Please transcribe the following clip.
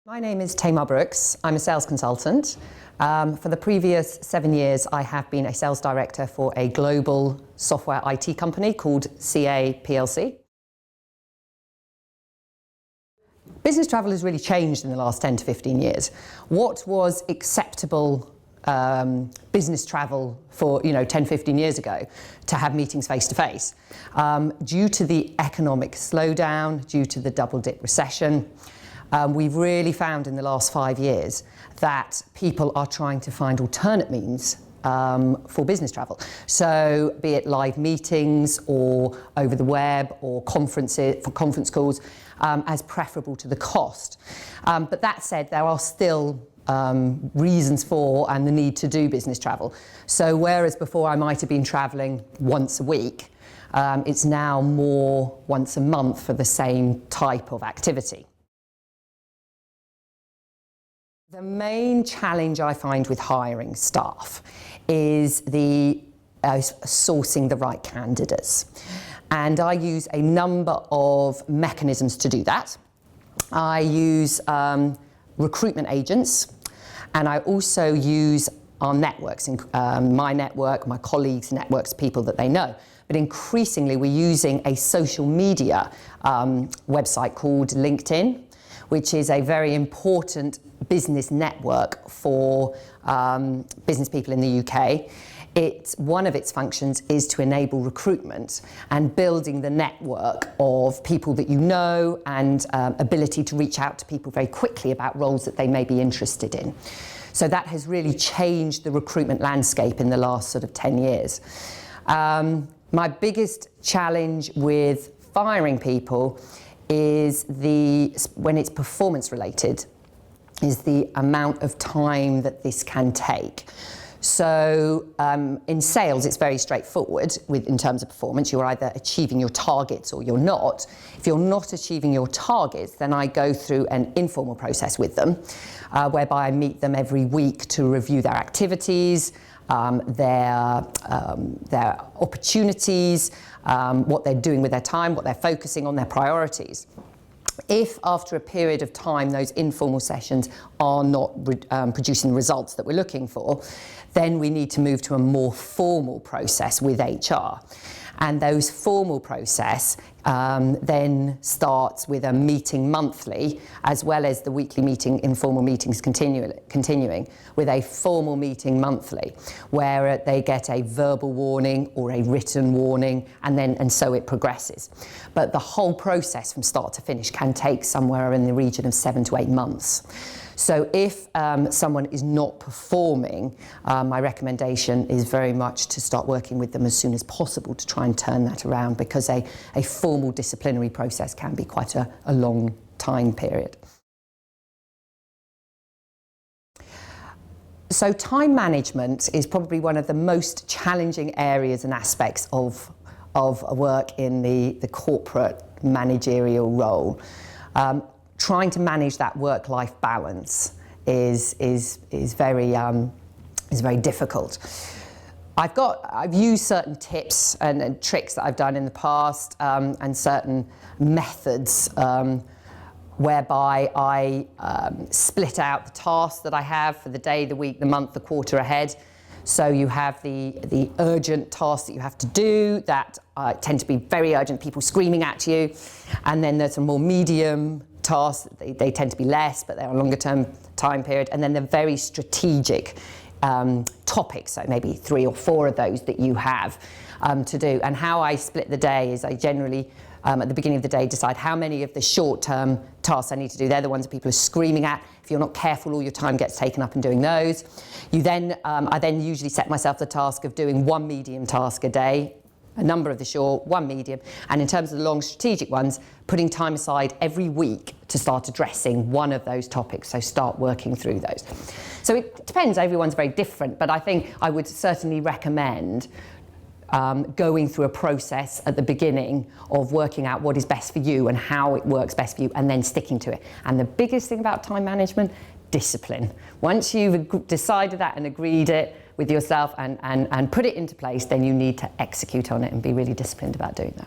My name is Tamar Brooks. I'm a sales consultant. For the previous 7 years, I have been a sales director for a global software IT company called CA PLC. Business travel has really changed in the last 10 to 15 years. What was acceptable business travel for 10, 15 years ago to have meetings face to face, due to the economic slowdown, due to the double-dip recession, we've really found in the last 5 years that people are trying to find alternate means for business travel. So be it live meetings or over the web or conferences for conference calls as preferable to the cost. But that said, there are still reasons for and the need to do business travel. So whereas before I might have been traveling once a week, it's now more once a month for the same type of activity. The main challenge I find with hiring staff is sourcing the right candidates. And I use a number of mechanisms to do that. I use recruitment agents, and I also use our networks, my network, my colleagues' networks, people that they know. But increasingly, we're using a social media website called LinkedIn, which is a very important business network for business people in the UK. One of its functions is to enable recruitment and building the network of people that you know and ability to reach out to people very quickly about roles that they may be interested in. So that has really changed the recruitment landscape in the last sort of 10 years. My biggest challenge with firing people is when it's performance related, is the amount of time that this can take. So in sales, it's very straightforward in terms of performance. You're either achieving your targets or you're not. If you're not achieving your targets, then I go through an informal process with them, whereby I meet them every week to review their activities, their opportunities, what they're doing with their time, what they're focusing on, their priorities. If after a period of time those informal sessions are not producing the results that we're looking for, then we need to move to a more formal process with HR. And those formal process then starts with a meeting monthly, as well as the weekly meeting, informal meetings continuing with a formal meeting monthly, where they get a verbal warning or a written warning, and so it progresses. But the whole process from start to finish can take somewhere in the region of 7 to 8 months. So if someone is not performing, my recommendation is very much to start working with them as soon as possible to try and turn that around, because a formal disciplinary process can be quite a long time period. So time management is probably one of the most challenging areas and aspects of work in the corporate managerial role. Trying to manage that work-life balance is very difficult. I've used certain tips and tricks that I've done in the past, and certain methods whereby I split out the tasks that I have for the day, the week, the month, the quarter ahead. So you have the urgent tasks that you have to do that tend to be very urgent, people screaming at you, and then there's a more medium tasks. They tend to be less, but they're a longer term time period, and then the very strategic topics, so maybe 3 or 4 of those that you have to do. And how I split the day is I generally at the beginning of the day decide how many of the short-term tasks I need to do. They're the ones that people are screaming at. If you're not careful, all your time gets taken up in doing those. I then usually set myself the task of doing 1 medium task a day, a number of the short, 1 medium, and in terms of the long strategic ones, putting time aside every week to start addressing one of those topics, so start working through those. So it depends, everyone's very different, but I think I would certainly recommend going through a process at the beginning of working out what is best for you and how it works best for you, and then sticking to it. And the biggest thing about time management, discipline. Once you've decided that and agreed it with yourself and put it into place, then you need to execute on it and be really disciplined about doing that.